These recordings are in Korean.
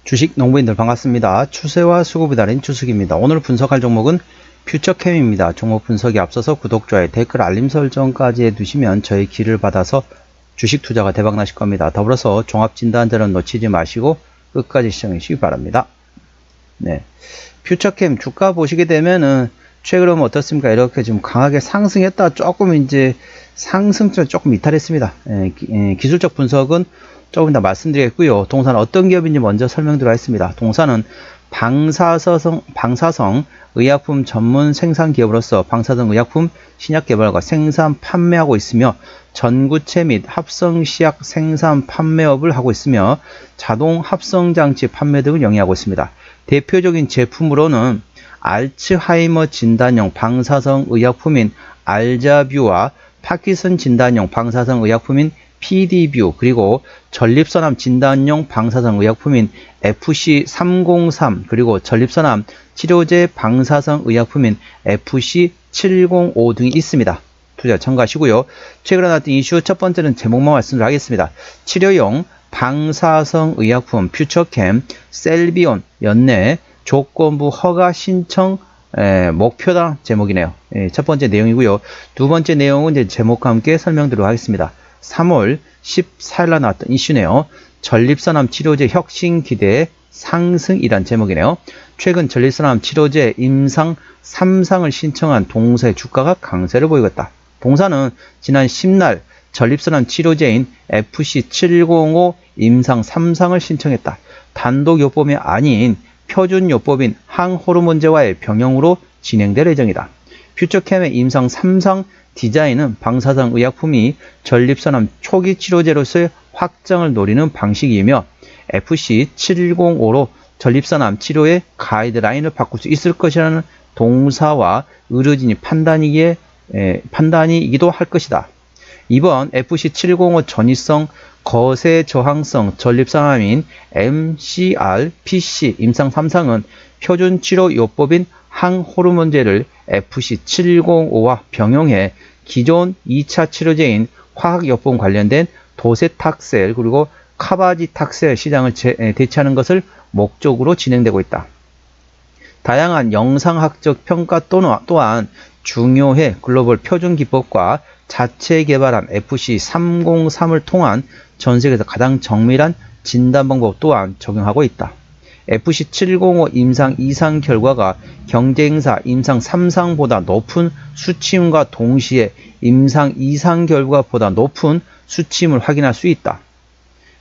주식 농부인들 반갑습니다. 추세와 수급이 달인 추석입니다. 오늘 분석할 종목은 퓨처캠입니다. 종목 분석에 앞서서 구독, 좋아요, 댓글, 알림 설정까지 해두시면 저의 길을 받아서 주식 투자가 대박 나실 겁니다. 더불어서 종합진단자는 놓치지 마시고 끝까지 시청해 주시기 바랍니다. 네, 퓨처캠 주가 보시게 되면은 최근에 어떻습니까? 이렇게 좀 강하게 상승했다 조금 이제 상승세 조금 이탈했습니다. 기술적 분석은 조금 더 말씀드리겠고요. 동사는 어떤 기업인지 먼저 설명드리도록 하겠습니다. 동사는 방사성 의약품 전문 생산 기업으로서 방사성 의약품 신약 개발과 생산 판매하고 있으며 전구체 및 합성 시약 생산 판매업을 하고 있으며 자동 합성 장치 판매 등을 영위하고 있습니다. 대표적인 제품으로는 알츠하이머 진단용 방사성 의약품인 알자뷰와 파킨슨 진단용 방사성 의약품인 PD뷰, 그리고 전립선암 진단용 방사성 의약품인 FC303, 그리고 전립선암 치료제 방사성 의약품인 FC705 등이 있습니다. 투자 참고하시고요. 최근에 나왔던 이슈 첫 번째는 제목만 말씀드리겠습니다. 치료용 방사성 의약품 퓨처캠 셀비온 연내 조건부 허가 신청 목표다 제목이네요. 첫 번째 내용이고요. 두 번째 내용은 이제 제목과 함께 설명드리도록 하겠습니다. 3월 14일날 나왔던 이슈네요. 전립선암 치료제 혁신 기대 상승이란 제목이네요. 최근 전립선암 치료제 임상 3상을 신청한 동사의 주가가 강세를 보이고 있다. 동사는 지난 10날 전립선암 치료제인 FC705 임상 3상을 신청했다. 단독 요법이 아닌 표준 요법인 항호르몬제와의 병용으로 진행될 예정이다. 퓨처캠의 임상 3상 디자인은 방사성 의약품이 전립선암 초기 치료제로서의 확장을 노리는 방식이며 FC705로 전립선암 치료의 가이드라인을 바꿀 수 있을 것이라는 동사와 의료진이 판단이기도 할 것이다. 이번 FC705 전이성 거세 저항성 전립선암인 MCRPC 임상 3상은 표준 치료 요법인 항호르몬제를 FC705와 병용해 기존 2차 치료제인 화학요법 관련된 도세탁셀 그리고 카바지탁셀 시장을 대체하는 것을 목적으로 진행되고 있다. 다양한 영상학적 평가 또한 중요해 글로벌 표준 기법과 자체 개발한 FC303을 통한 전 세계에서 가장 정밀한 진단 방법 또한 적용하고 있다. FC705 임상 2상 결과가 경쟁사 임상 3상보다 높은 수치임과 동시에 임상 2상 결과보다 높은 수치임을 확인할 수 있다.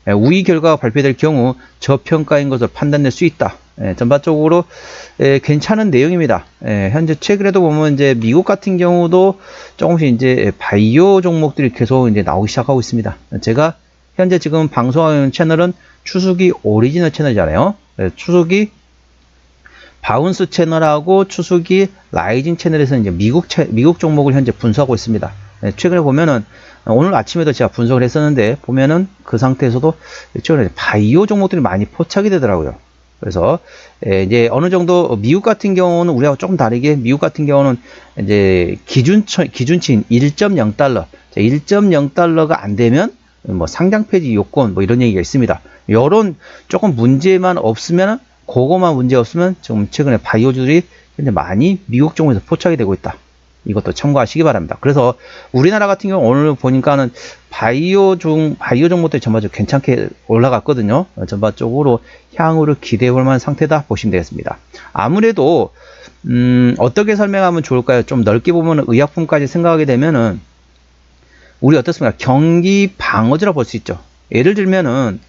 우위 결과가 발표될 경우 저평가인 것을 판단될 수 있다. 전반적으로 괜찮은 내용입니다. 현재 최근에도 보면 이제 미국 같은 경우도 조금씩 이제 바이오 종목들이 계속 이제 나오기 시작하고 있습니다. 제가 현재 지금 방송하는 채널은 추수기 오리지널 채널이잖아요. 추수기 바운스 채널하고 추수기 라이징 채널에서 이제 미국 종목을 현재 분석하고 있습니다. 최근에 보면은 오늘 아침에도 제가 분석을 했었는데 보면은 그 상태에서도 최근에 바이오 종목들이 많이 포착이 되더라고요. 그래서 이제 어느 정도 미국 같은 경우는 우리하고 조금 다르게 미국 같은 경우는 이제 기준치인 1.0달러, 1.0달러가 안 되면 뭐 상장 폐지 요건 뭐 이런 얘기가 있습니다. 요런 조금 문제만 없으면 그거만 문제 없으면 지금 최근에 바이오주들이 현재 많이 미국 종목에서 포착이 되고 있다. 이것도 참고하시기 바랍니다. 그래서 우리나라 같은 경우 오늘 보니까는 바이오 종목들이 전반적으로 괜찮게 올라갔거든요. 전반적으로 향후를 기대해 볼 만한 상태다 보시면 되겠습니다. 아무래도 어떻게 설명하면 좋을까요? 좀 넓게 보면 의약품까지 생각하게 되면은 우리 어떻습니까? 경기 방어제라고 볼 수 있죠. 예를 들면은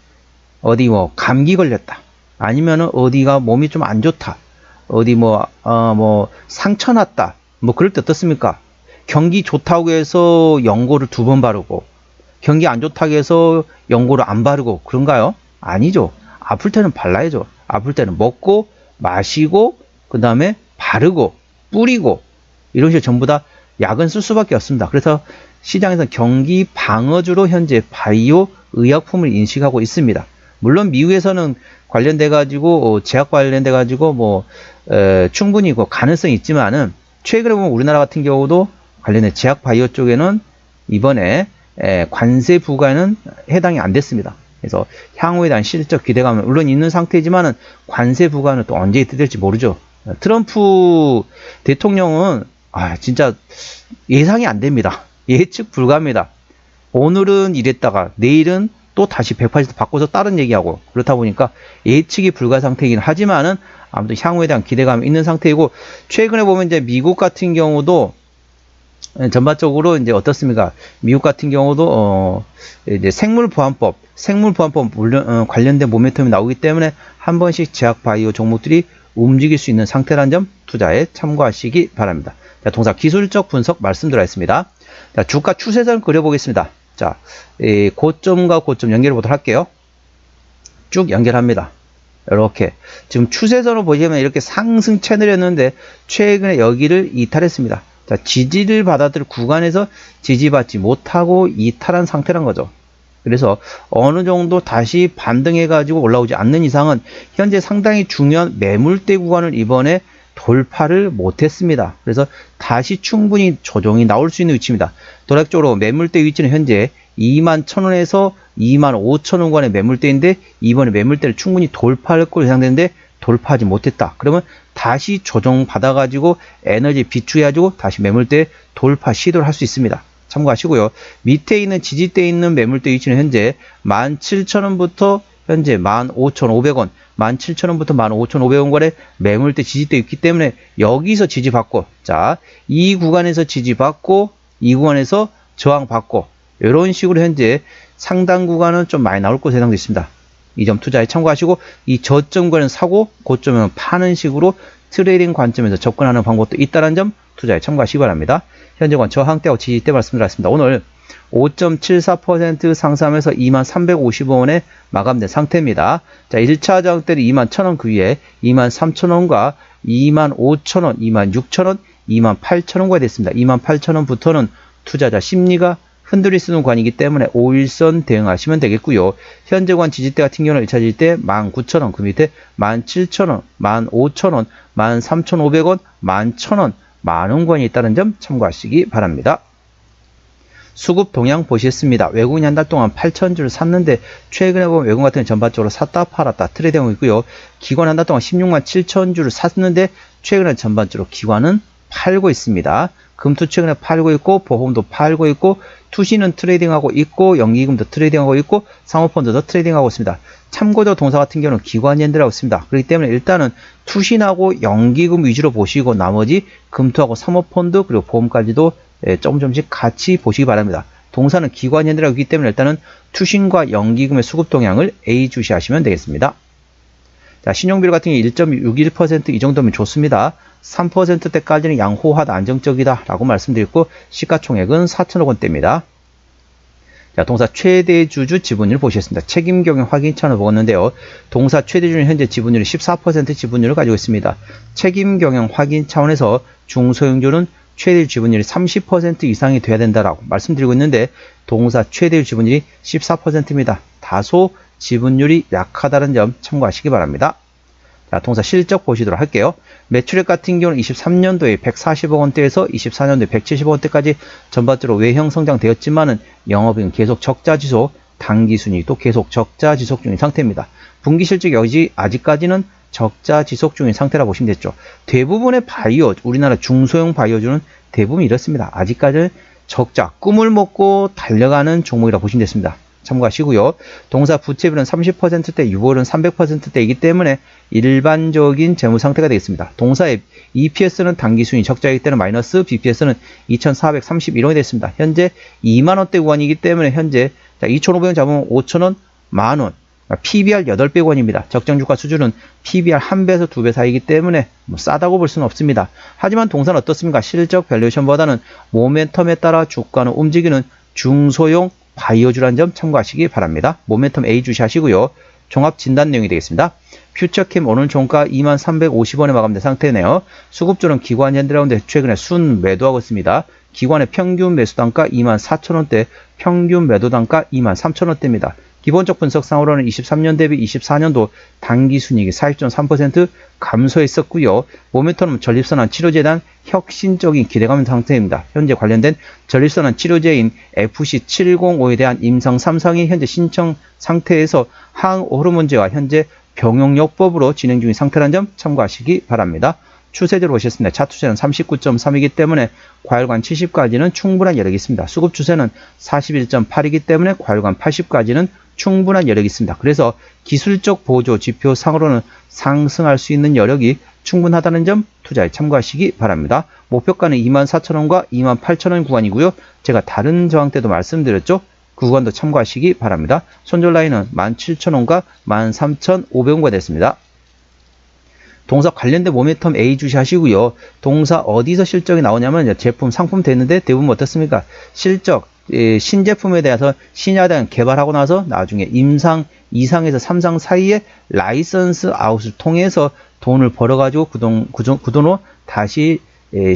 어디 뭐 감기 걸렸다. 아니면은 어디가 몸이 좀 안 좋다. 어디 뭐 상처 났다. 뭐 그럴 때 어떻습니까? 경기 좋다고 해서 연고를 2번 바르고 경기 안 좋다고 해서 연고를 안 바르고 그런가요? 아니죠. 아플 때는 발라야죠. 아플 때는 먹고 마시고 그 다음에 바르고 뿌리고 이런 식으로 전부 다 약은 쓸 수밖에 없습니다. 그래서 시장에서 경기 방어주로 현재 바이오 의약품을 인식하고 있습니다. 물론 미국에서는 관련돼 가지고 제약 관련돼 가지고 충분히 가능성이 있지만은 최근에 보면 우리나라 같은 경우도 관련된 제약 바이오 쪽에는 이번에 관세 부과에는 해당이 안 됐습니다. 그래서 향후에 대한 실적 기대감은 물론 있는 상태이지만은 관세 부과는 또 언제 될지 모르죠. 트럼프 대통령은 진짜 예상이 안 됩니다. 예측 불가합니다. 오늘은 이랬다가 내일은 또 다시 180도 바꿔서 다른 얘기하고 그렇다 보니까 예측이 불가 상태이긴 하지만은 아무튼 향후에 대한 기대감이 있는 상태이고 최근에 보면 이제 미국 같은 경우도 전반적으로 이제 어떻습니까? 미국 같은 경우도 이제 생물보안법 관련된 모멘텀이 나오기 때문에 한 번씩 제약 바이오 종목들이 움직일 수 있는 상태라는 점 투자에 참고하시기 바랍니다. 자, 동사 기술적 분석 말씀드렸습니다. 자, 주가 추세선 그려보겠습니다. 자, 고점과 고점 연결해 보도록 할게요. 쭉 연결합니다. 이렇게 지금 추세선을 보시면 이렇게 상승 채널이었는데 최근에 여기를 이탈했습니다. 자, 지지를 받아들 구간에서 지지받지 못하고 이탈한 상태란 거죠. 그래서 어느 정도 다시 반등해 가지고 올라오지 않는 이상은 현재 상당히 중요한 매물대 구간을 이번에 돌파를 못했습니다. 그래서 다시 충분히 조정이 나올 수 있는 위치입니다. 도락적으로 매물대 위치는 현재 21,000원에서 25,000원 간의 매물대인데 이번에 매물대를 충분히 돌파할 걸로 예상되는데 돌파하지 못했다. 그러면 다시 조정 받아가지고 에너지 비축해가지고 다시 매물대 돌파 시도를 할 수 있습니다. 참고하시고요. 밑에 있는 지지대에 있는 매물대 위치는 현재 17,000원부터 현재 15,500원, 17,000원부터 15,500원 거래 매물대 지지대 있기 때문에 여기서 지지받고, 자, 이 구간에서 지지받고, 이 구간에서 저항받고, 이런 식으로 현재 상당 구간은 좀 많이 나올 것으로 예상되어 있습니다. 이 점 투자에 참고하시고, 이 저점 구간은 사고, 고점은 파는 식으로 트레이딩 관점에서 접근하는 방법도 있다는 점 투자에 참고하시기 바랍니다. 현재권 저항대하고 지지대 말씀드렸습니다. 오늘 5.74% 상승하면서 23,350원에 마감된 상태입니다. 자, 1차 저항대는 21,000원 그 위에 23,000원과 25,000원, 26,000원, 28,000원가 됐습니다. 28,000원부터는 투자자 심리가 흔들릴 수 있는 관이기 때문에 5일선 대응하시면 되겠고요. 현재권 지지대 같은 경우는 1차 지지대 19,000원, 그 밑에 17,000원, 15,000원, 13,500원, 11,000원, 만원권이 있다는 점 참고하시기 바랍니다. 수급 동향 보시겠습니다. 외국인이 한 달 동안 8,000주를 샀는데 최근에 보면 외국인 같은 경우는 전반적으로 샀다 팔았다 트레이딩하고 있고요. 기관 한 달 동안 16만 7,000주를 샀는데 최근에 전반적으로 기관은 팔고 있습니다. 금투 최근에 팔고 있고 보험도 팔고 있고 투시는 트레이딩하고 있고 연기금도 트레이딩하고 있고 사모펀드도 트레이딩하고 있습니다. 참고적 동사 같은 경우는 기관연대라고 있습니다. 그렇기 때문에 일단은 투신하고 연기금 위주로 보시고 나머지 금투하고 사모펀드 그리고 보험까지도 조금씩 같이 보시기 바랍니다. 동사는 기관연대라고 있기 때문에 일단은 투신과 연기금의 수급 동향을 A주시하시면 되겠습니다. 자, 신용비율 같은 경우 1.61% 이 정도면 좋습니다. 3%대까지는 양호하다, 안정적이다 라고 말씀드렸고 시가총액은 4천억 원대입니다. 자, 동사 최대 주주 지분율 보시겠습니다. 책임 경영 확인 차원을 보았는데요. 동사 최대 주주는 현재 지분율이 14% 지분율을 가지고 있습니다. 책임 경영 확인 차원에서 중소형주는 최대 지분율이 30% 이상이 돼야 된다라고 말씀드리고 있는데 동사 최대 지분율이 14%입니다. 다소 지분율이 약하다는 점 참고하시기 바랍니다. 자, 동사 실적 보시도록 할게요. 매출액 같은 경우는 23년도에 140억 원대에서 24년도에 170억 원대까지 전반적으로 외형 성장되었지만은 영업이익은 계속 적자 지속, 당기순이익도 계속 적자 지속 중인 상태입니다. 분기 실적 여기 아직까지는 적자 지속 중인 상태라 보시면 되죠. 대부분의 바이오, 우리나라 중소형 바이오주는 대부분 이렇습니다. 아직까지는 적자, 꿈을 먹고 달려가는 종목이라 보시면 됐습니다. 참고하시고요. 동사 부채비율은 30%대, 유보율은 300%대이기 때문에 일반적인 재무 상태가 되겠습니다. 동사의 EPS는 당기순이 적자이기 때문에 마이너스, BPS는 2,431원이 됐습니다. 현재 2만원대 구간이기 때문에 현재 2,500원 잡으면 5,000원, 만원, PBR 8배 구간입니다. 적정주가 수준은 PBR 1배에서 2배 사이이기 때문에 싸다고 볼 수는 없습니다. 하지만 동사는 어떻습니까? 실적 밸류에이션보다는 모멘텀에 따라 주가는 움직이는 중소형 바이오주라는 점 참고하시기 바랍니다. 모멘텀 A 주시하시고요. 종합 진단 내용이 되겠습니다. 퓨처캠 오늘 종가 2350원에 마감된 상태네요. 수급주는 기관연대라는데 최근에 순 매도하고 있습니다. 기관의 평균 매수 단가 24,000원대, 평균 매도 단가 23,000원대입니다. 기본적 분석상으로는 23년 대비 24년도 당기순이익이 40.3% 감소했었고요. 모멘텀은 전립선암 치료제에 대한 혁신적인 기대감 상태입니다. 현재 관련된 전립선암 치료제인 FC705에 대한 임상 3상이 현재 신청 상태에서 항호르몬제와 현재 병용요법으로 진행 중인 상태라는 점 참고하시기 바랍니다. 추세대로 보셨습니다. 차트추세는 39.3이기 때문에 과열관 70까지는 충분한 여력이 있습니다. 수급 추세는 41.8이기 때문에 과열관 80까지는 충분한 여력이 있습니다. 그래서 기술적 보조 지표상으로는 상승할 수 있는 여력이 충분하다는 점 투자에 참고하시기 바랍니다. 목표가는 24,000원과 28,000원 구간이고요. 제가 다른 저항 때도 말씀드렸죠. 그 구간도 참고하시기 바랍니다. 손절 라인은 17,000원과 13,500원가 됐습니다. 동사 관련된 모멘텀 A 주시하시고요. 동사 어디서 실적이 나오냐면 제품, 상품 됐는데 대부분 어떻습니까? 실적, 신제품에 대해서 신약을 개발하고 나서 나중에 임상 2상에서 3상 사이에 라이선스 아웃을 통해서 돈을 벌어가지고 그 돈으로 다시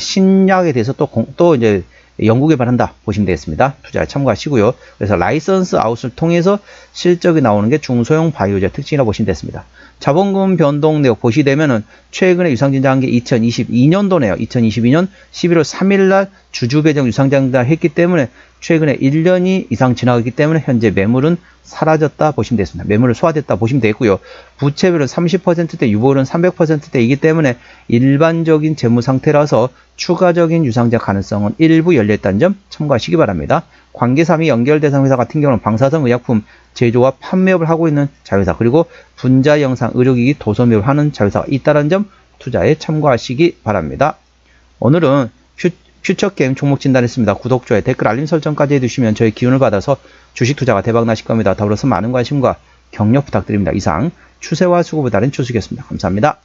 신약에 대해서 또 이제 연구 개발한다 보시면 되겠습니다. 투자에 참고하시고요. 그래서 라이선스 아웃을 통해서 실적이 나오는 게 중소형 바이오제 특징이라고 보시면 되겠습니다. 자본금 변동 내역 보시게 되면은 최근에 유상증자한 게 2022년도네요. 2022년 11월 3일 날 주주 배정 유상증자 했기 때문에 최근에 1년이 이상 지나갔기 때문에 현재 매물은 사라졌다 보시면 되겠습니다. 매물을 소화됐다 보시면 되겠고요. 부채비율은 30%대, 유보율은 300%대이기 때문에 일반적인 재무 상태라서 추가적인 유상증자 가능성은 일부 열려있다는 점 참고하시기 바랍니다. 관계사 및 연결 대상 회사 같은 경우는 방사선 의약품 제조와 판매업을 하고 있는 자회사, 그리고 분자 영상 의료기기 도소매업을 하는 자회사가 있다는 점 투자에 참고하시기 바랍니다. 오늘은 퓨처게임 종목 진단했습니다. 구독, 좋아요, 댓글, 알림 설정까지 해두시면 저의 기운을 받아서 주식 투자가 대박 나실 겁니다. 더불어서 많은 관심과 격려 부탁드립니다. 이상 추세와 수급을 다른 추석이었습니다. 감사합니다.